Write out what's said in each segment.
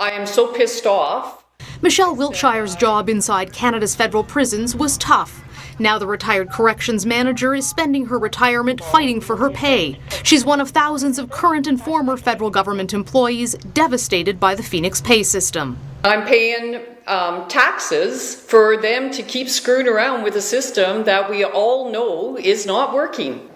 I am so pissed off. Michelle Wiltshire's job inside Canada's federal prisons was tough. Now the retired corrections manager is spending her retirement fighting for her pay. She's one of thousands of current and former federal government employees devastated by the Phoenix pay system. I'm paying taxes for them to keep screwing around with a system that we all know is not working.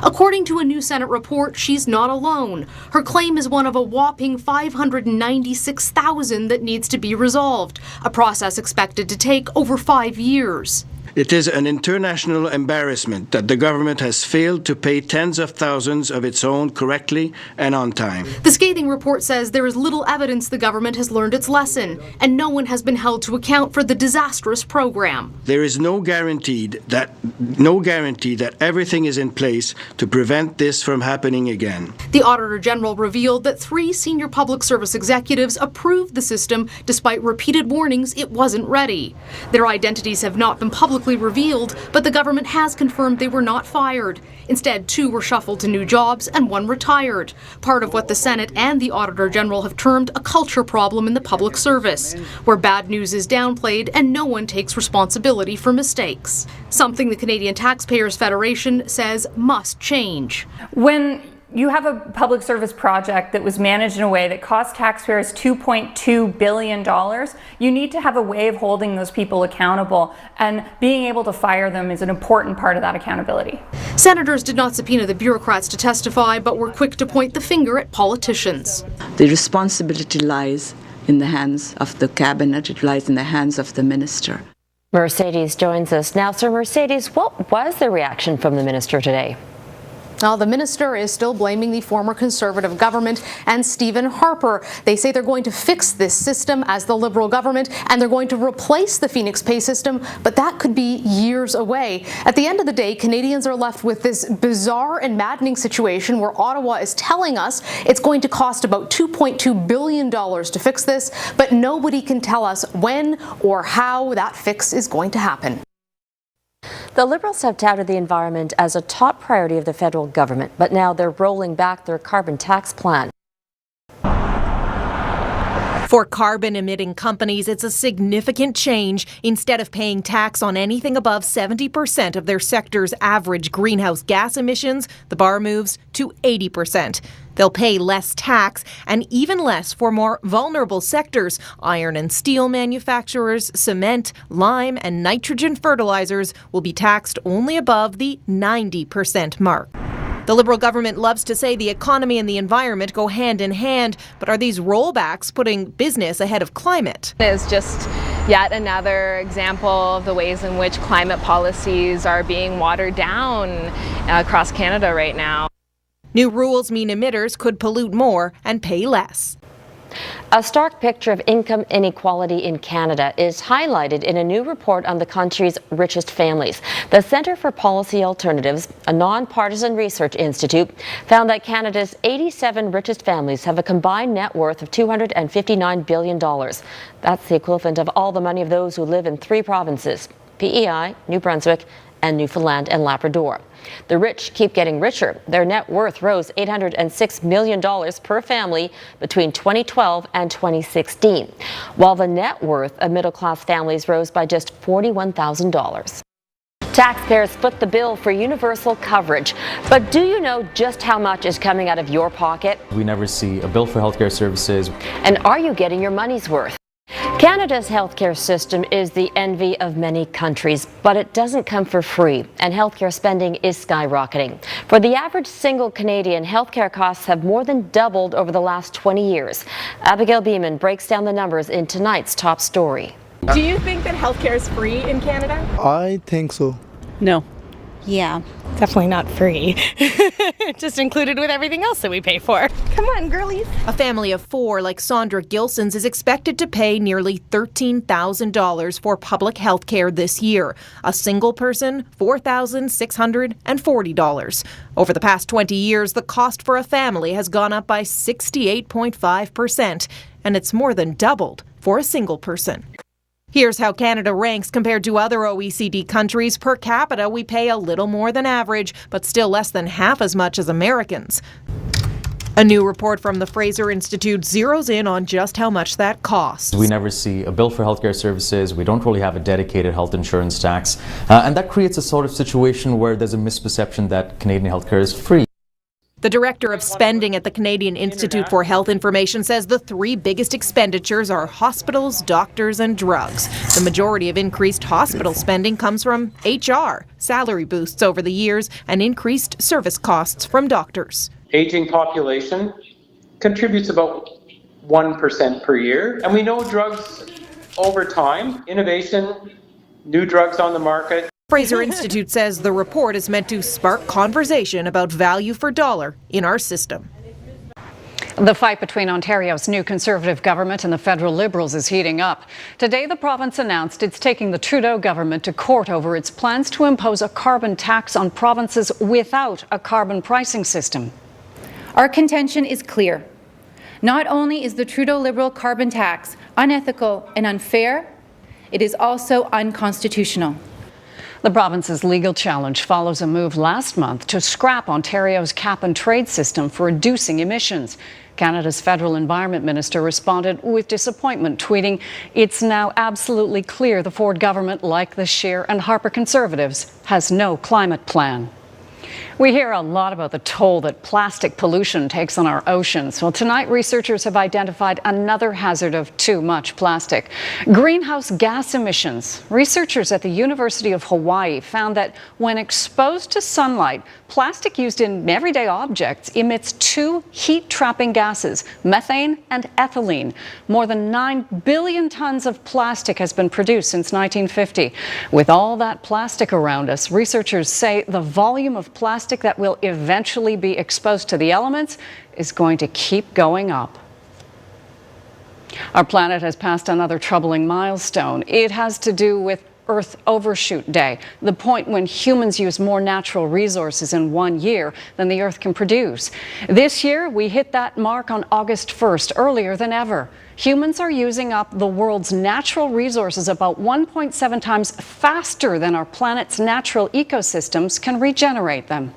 According to a new Senate report, she's not alone. Her claim is one of a whopping $596,000 that needs to be resolved, a process expected to take over 5 years. It is an international embarrassment that the government has failed to pay tens of thousands of its own correctly and on time. The scathing report says there is little evidence the government has learned its lesson, and no one has been held to account for the disastrous program. There is no guarantee that everything is in place to prevent this from happening again. The Auditor General revealed that 3 senior public service executives approved the system despite repeated warnings it wasn't ready. Their identities have not been publicly revealed, but the government has confirmed they were not fired. Instead, 2 were shuffled to new jobs and 1 retired, part of what the Senate and the Auditor General have termed a culture problem in the public service, where bad news is downplayed and no one takes responsibility for mistakes. Something the Canadian Taxpayers Federation says must change. When you have a public service project that was managed in a way that cost taxpayers $2.2 billion, you need to have a way of holding those people accountable, and being able to fire them is an important part of that accountability. Senators did not subpoena the bureaucrats to testify, but were quick to point the finger at politicians. The responsibility lies in the hands of the cabinet, it lies in the hands of the minister. Mercedes joins us now. So Mercedes, what was the reaction from the minister today? Well, the minister is still blaming the former Conservative government and Stephen Harper. They say they're going to fix this system as the Liberal government, and they're going to replace the Phoenix pay system, but that could be years away. At the end of the day, Canadians are left with this bizarre and maddening situation where Ottawa is telling us it's going to cost about $2.2 billion to fix this, but nobody can tell us when or how that fix is going to happen. The Liberals have touted the environment as a top priority of the federal government, but now they're rolling back their carbon tax plan. For carbon-emitting companies, it's a significant change. Instead of paying tax on anything above 70% of their sector's average greenhouse gas emissions, the bar moves to 80%. They'll pay less tax and even less for more vulnerable sectors. Iron and steel manufacturers, cement, lime and nitrogen fertilizers will be taxed only above the 90% mark. The Liberal government loves to say the economy and the environment go hand in hand, but are these rollbacks putting business ahead of climate? It's just yet another example of the ways in which climate policies are being watered down across Canada right now. New rules mean emitters could pollute more and pay less. A stark picture of income inequality in Canada is highlighted in a new report on the country's richest families. The Centre for Policy Alternatives, a non-partisan research institute, found that Canada's 87 richest families have a combined net worth of $259 billion. That's the equivalent of all the money of those who live in 3 provinces: PEI, New Brunswick, and Newfoundland and Labrador. The rich keep getting richer. Their net worth rose $806 million per family between 2012 and 2016, while the net worth of middle-class families rose by just $41,000. Taxpayers foot the bill for universal coverage. But do you know just how much is coming out of your pocket? We never see a bill for healthcare services. And are you getting your money's worth? Canada's healthcare system is the envy of many countries, but it doesn't come for free, and healthcare spending is skyrocketing. For the average single Canadian, healthcare costs have more than doubled over the last 20 years. Abigail Beeman breaks down the numbers in tonight's top story. Do you think that healthcare is free in Canada? I think so. No. Yeah, definitely not free. Just included with everything else that we pay for. Come on, girlies. A family of 4 like Sandra Gilson's is expected to pay nearly $13,000 for public health care this year. A single person, $4,640. Over the past 20 years, the cost for a family has gone up by 68.5%, and it's more than doubled for a single person. Here's how Canada ranks compared to other OECD countries. Per capita, we pay a little more than average, but still less than half as much as Americans. A new report from the Fraser Institute zeroes in on just how much that costs. We never see a bill for healthcare services. We don't really have a dedicated health insurance tax. And that creates a sort of situation where there's a misperception that Canadian healthcare is free. The director of spending at the Canadian Institute for Health Information says the three biggest expenditures are hospitals, doctors, and drugs. The majority of increased hospital spending comes from HR, salary boosts over the years, and increased service costs from doctors. Aging population contributes about 1% per year. And we know drugs over time, innovation, new drugs on the market. Fraser Institute says the report is meant to spark conversation about value for dollar in our system. The fight between Ontario's new Conservative government and the federal Liberals is heating up. Today, the province announced it's taking the Trudeau government to court over its plans to impose a carbon tax on provinces without a carbon pricing system. Our contention is clear. Not only is the Trudeau Liberal carbon tax unethical and unfair, it is also unconstitutional. The province's legal challenge follows a move last month to scrap Ontario's cap-and-trade system for reducing emissions. Canada's federal environment minister responded with disappointment, tweeting, "It's now absolutely clear the Ford government, like the Scheer and Harper Conservatives, has no climate plan." We hear a lot about the toll that plastic pollution takes on our oceans. Well, tonight researchers have identified another hazard of too much plastic: greenhouse gas emissions. Researchers at the University of Hawaii found that when exposed to sunlight, plastic used in everyday objects emits two heat-trapping gases, methane and ethylene. More than 9 billion tons of plastic has been produced since 1950. With all that plastic around us, researchers say the volume of plastic that will eventually be exposed to the elements is going to keep going up. Our planet has passed another troubling milestone. It has to do with Earth Overshoot Day, the point when humans use more natural resources in 1 year than the Earth can produce. This year, we hit that mark on August 1st, earlier than ever. Humans are using up the world's natural resources about 1.7 times faster than our planet's natural ecosystems can regenerate them.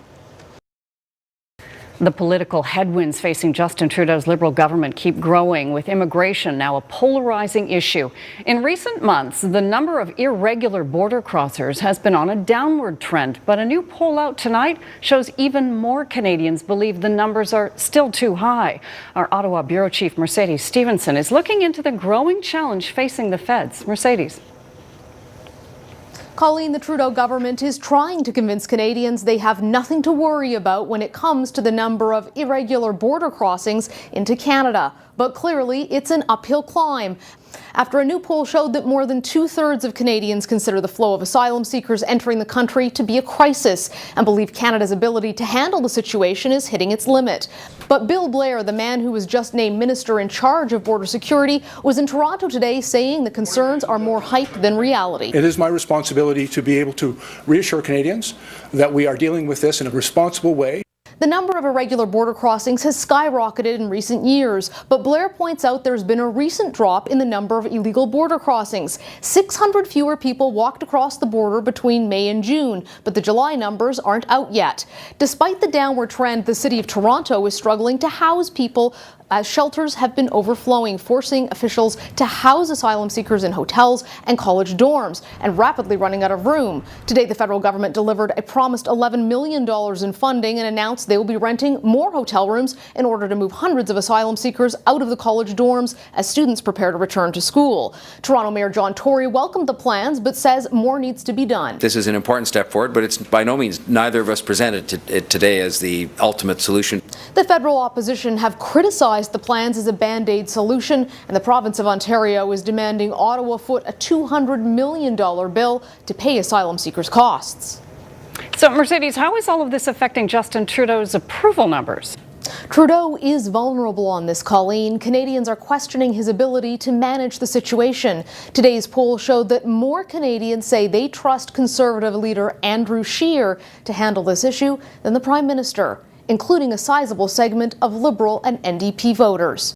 The political headwinds facing Justin Trudeau's Liberal government keep growing, with immigration now a polarizing issue. In recent months, the number of irregular border crossers has been on a downward trend, but a new poll out tonight shows even more Canadians believe the numbers are still too high. Our Ottawa Bureau Chief Mercedes Stevenson is looking into the growing challenge facing the feds. Mercedes. Colleen, the Trudeau government is trying to convince Canadians they have nothing to worry about when it comes to the number of irregular border crossings into Canada. But clearly, it's an uphill climb. After a new poll showed that more than 2/3 of Canadians consider the flow of asylum seekers entering the country to be a crisis and believe Canada's ability to handle the situation is hitting its limit. But Bill Blair, the man who was just named minister in charge of border security, was in Toronto today saying the concerns are more hype than reality. It is my responsibility to be able to reassure Canadians that we are dealing with this in a responsible way. The number of irregular border crossings has skyrocketed in recent years, but Blair points out there's been a recent drop in the number of illegal border crossings. 600 fewer people walked across the border between May and June, but the July numbers aren't out yet. Despite the downward trend, the City of Toronto is struggling to house people as shelters have been overflowing, forcing officials to house asylum seekers in hotels and college dorms, and rapidly running out of room. Today, the federal government delivered a promised $11 million in funding and announced they will be renting more hotel rooms in order to move hundreds of asylum seekers out of the college dorms as students prepare to return to school. Toronto Mayor John Tory welcomed the plans, but says more needs to be done. This is an important step forward, but it's by no means, neither of us presented it today as the ultimate solution. The federal opposition have criticized the plans as a band-aid solution, and the province of Ontario is demanding Ottawa foot a $200 million bill to pay asylum seekers' costs. So, Mercedes, how is all of this affecting Justin Trudeau's approval numbers? Trudeau is vulnerable on this, Colleen. Canadians are questioning his ability to manage the situation. Today's poll showed that more Canadians say they trust Conservative leader Andrew Scheer to handle this issue than the Prime Minister, including a sizable segment of Liberal and NDP voters.